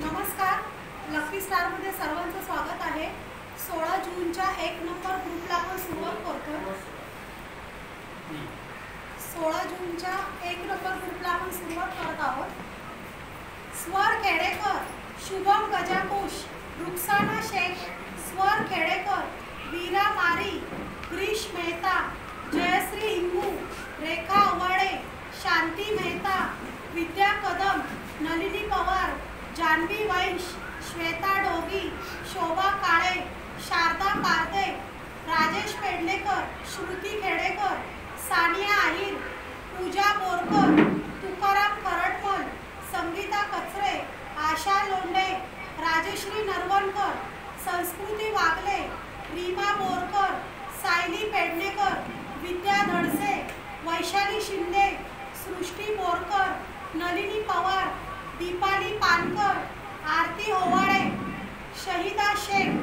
नमस्कार, lucky star मध्ये सर्वांचं स्वागत आहे। 16 जूनच्या 1 नंबर ग्रुपला आपण सुरुवात करतो। 16 जूनच्या 1 नंबर ग्रुपला आपण सुरुवात करत आहोत। स्वर खेडेकर, शुभम गजाकुश, रुखसाना शेख, स्वर खेडेकर, वीरा मारी, ग्रीश मेहता, जयश्री हिंगू, रेखा अवाडे, शांती मेहता, विद्या कदम, नलिनी पवार, जानवी वैश, श्वेता डोगी, शोभा काळे, शारदा पारदे, राजेश पेडणेकर, श्रुती खेडेकर, सानिया आहिर, पूजा बोरकर, तुकाराम करटमल, संगीता कचरे, आशा लोंढे, राजेश्री नरवणकर, संस्कृती वागले, रीमा बोरकर, सायली पेडणेकर, विद्या धडसे, वैशाली शिंदे, सृष्टी बोरकर, नलिनी पवार, दीपाली पानकर, आरती होवाळे, शहीदा शेख,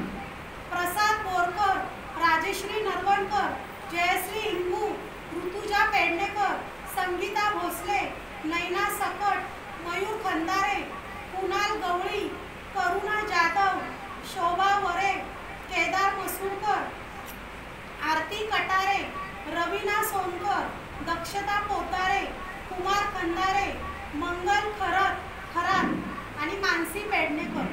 प्रसाद बोरकर, राजेश्री नरवणकर, जयश्री हिंगू, ऋतुजा पेडणेकर, संगीता भोसले, नैना सकट, मयूर खंदारे, कुणाल गवळी, करुणा जाधव, शोभा वरे, केदार मसूरकर, आरती कटारे, रवीना सोनकर, दक्षता पोतारे, कुमार खंदारे, मंगल खरात आणि मानसी पेडणेकर।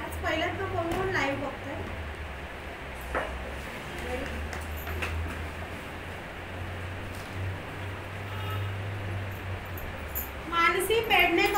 आज पहिल्यांदा कोण लाईव्ह बघतोय? मानसी पेडणेकर